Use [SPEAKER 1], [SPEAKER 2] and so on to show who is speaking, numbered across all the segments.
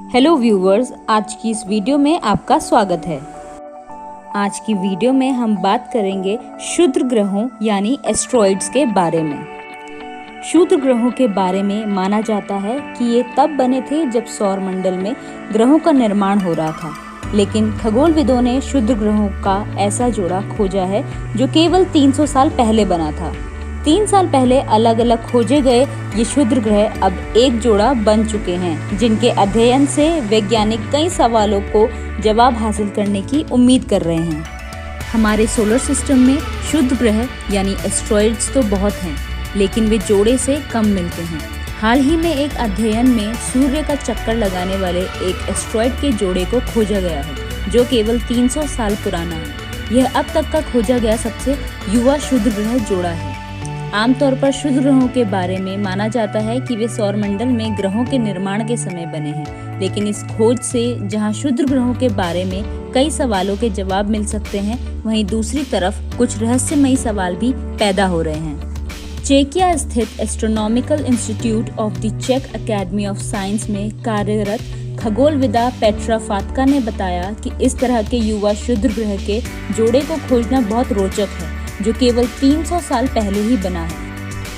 [SPEAKER 1] Hello viewers, आज की इस वीडियो में आपका स्वागत है। आज की वीडियो में हम बात करेंगे क्षुद्र ग्रहों यानी एस्ट्रॉइड्स के बारे में। क्षुद्र ग्रहों के बारे में माना जाता है कि ये तब बने थे जब सौरमंडल में ग्रहों का निर्माण हो रहा था, लेकिन खगोलविदों ने क्षुद्र ग्रहों का ऐसा जोड़ा खोजा है जो केवल 300 साल पहले बना था। 3 साल पहले अलग अलग खोजे गए ये क्षुद्र ग्रह अब एक जोड़ा बन चुके हैं, जिनके अध्ययन से वैज्ञानिक कई सवालों को जवाब हासिल करने की उम्मीद कर रहे हैं। हमारे सोलर सिस्टम में क्षुद्र ग्रह यानी एस्ट्रॉइड्स तो बहुत हैं, लेकिन वे जोड़े से कम मिलते हैं। हाल ही में एक अध्ययन में सूर्य का चक्कर लगाने वाले एक एस्ट्रॉइड के जोड़े को खोजा गया है, जो केवल 300 साल पुराना है। यह अब तक का खोजा गया सबसे युवा क्षुद्र ग्रह जोड़ा है। आमतौर पर क्षुद्र ग्रहों के बारे में माना जाता है कि वे सौरमंडल में ग्रहों के निर्माण के समय बने हैं, लेकिन इस खोज से जहां क्षुद्र ग्रहों के बारे में कई सवालों के जवाब मिल सकते हैं, वहीं दूसरी तरफ कुछ रहस्यमयी सवाल भी पैदा हो रहे हैं। चेकिया स्थित एस्ट्रोनॉमिकल इंस्टीट्यूट ऑफ द चेक अकेडमी ऑफ साइंस में कार्यरत खगोलविदा पेट्रा फात्का ने बताया कि इस तरह के युवा क्षुद्र ग्रह के जोड़े को खोजना बहुत रोचक है, जो केवल 300 साल पहले ही बना है।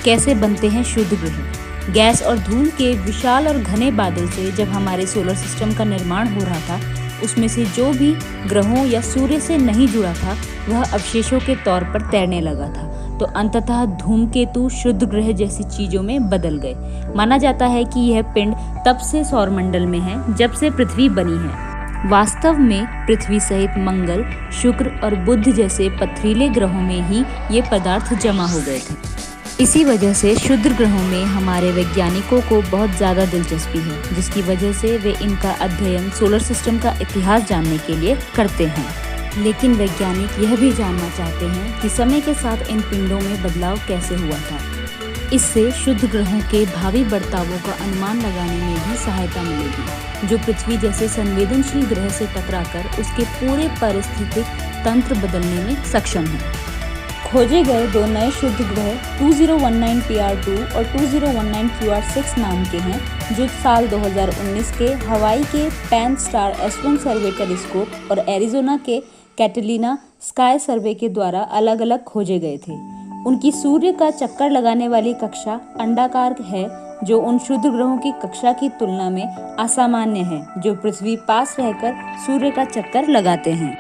[SPEAKER 1] कैसे बनते हैं क्षुद्र ग्रह? गैस और धूल के विशाल और घने बादल से जब हमारे सोलर सिस्टम का निर्माण हो रहा था, उसमें से जो भी ग्रहों या सूर्य से नहीं जुड़ा था, वह अवशेषों के तौर पर तैरने लगा था, तो अंततः धूमकेतु क्षुद्र ग्रह जैसी चीजों में बदल गए। माना जाता है कि यह पिंड तब से सौरमंडल में है जब से पृथ्वी बनी है। वास्तव में पृथ्वी सहित मंगल, शुक्र और बुध जैसे पथरीले ग्रहों में ही ये पदार्थ जमा हो गए थे। इसी वजह से क्षुद्र ग्रहों में हमारे वैज्ञानिकों को बहुत ज़्यादा दिलचस्पी है, जिसकी वजह से वे इनका अध्ययन सोलर सिस्टम का इतिहास जानने के लिए करते हैं। लेकिन वैज्ञानिक यह भी जानना चाहते हैं कि समय के साथ इन पिंडों में बदलाव कैसे हुआ था। इससे क्षुद्र ग्रहों के भावी बर्तावों का अनुमान लगाने में भी सहायता मिलेगी, जो पृथ्वी जैसे संवेदनशील ग्रह से टकराकर उसके पूरे पारिस्थितिक तंत्र बदलने में सक्षम है। खोजे गए 2 नए क्षुद्र ग्रह 2019 PR2 और 2019 QR6 नाम के हैं, जो साल 2019 के हवाई के पैन स्टार S1 सर्वे टेलीस्कोप और एरिजोना के कैटलीना स्काई सर्वे के द्वारा अलग अलग खोजे गए थे। उनकी सूर्य का चक्कर लगाने वाली कक्षा अंडाकार है, जो उन क्षुद्र ग्रहों की कक्षा की तुलना में असामान्य है, जो पृथ्वी पास रहकर सूर्य का चक्कर लगाते हैं।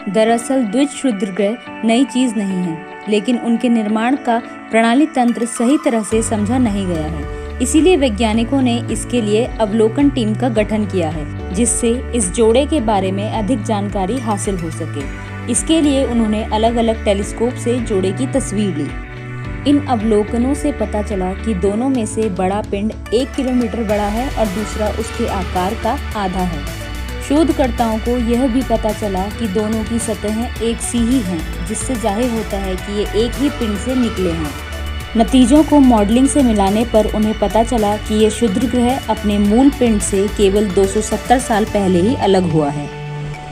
[SPEAKER 1] दरअसल द्विज क्षुद्र ग्रह नई चीज नहीं है, लेकिन उनके निर्माण का प्रणाली तंत्र सही तरह से समझा नहीं गया है। इसीलिए वैज्ञानिकों ने इसके लिए अवलोकन टीम का गठन किया है, जिससे इस जोड़े के बारे में अधिक जानकारी हासिल हो सके। इसके लिए उन्होंने अलग अलग टेलीस्कोप से जोड़े की तस्वीर ली। इन अवलोकनों से पता चला कि दोनों में से बड़ा पिंड 1 किलोमीटर बड़ा है और दूसरा उसके आकार का आधा है। शोधकर्ताओं को यह भी पता चला कि दोनों की सतहें एक सी ही हैं, जिससे जाहिर होता है कि ये एक ही पिंड से निकले हैं। नतीजों को मॉडलिंग से मिलाने पर उन्हें पता चला कि ये क्षुद्र ग्रह अपने मूल पिंड से केवल 270 साल पहले ही अलग हुआ है।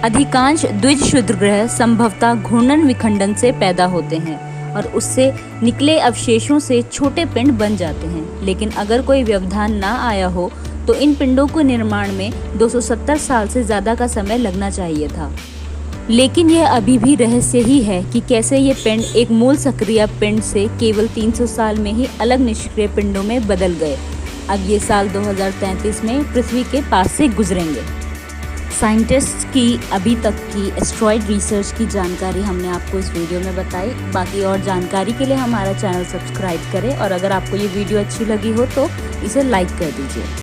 [SPEAKER 1] अधिकांश द्विज क्षुद्र ग्रह संभवतः घूर्णन विखंडन से पैदा होते हैं और उससे निकले अवशेषों से छोटे पिंड बन जाते हैं, लेकिन अगर कोई व्यवधान ना आया हो तो इन पिंडों के निर्माण में 270 साल से ज्यादा का समय लगना चाहिए था। लेकिन यह अभी भी रहस्य ही है कि कैसे ये पिंड एक मूल सक्रिय पिंड से केवल 300 साल में ही अलग निष्क्रिय पिंडों में बदल गए। अब ये साल 2033 में पृथ्वी के पास से गुजरेंगे। साइंटिस्ट्स की अभी तक की एस्ट्रॉइड रिसर्च की जानकारी हमने आपको इस वीडियो में बताई। बाकी और जानकारी के लिए हमारा चैनल सब्सक्राइब करें, और अगर आपको ये वीडियो अच्छी लगी हो तो इसे लाइक कर दीजिए।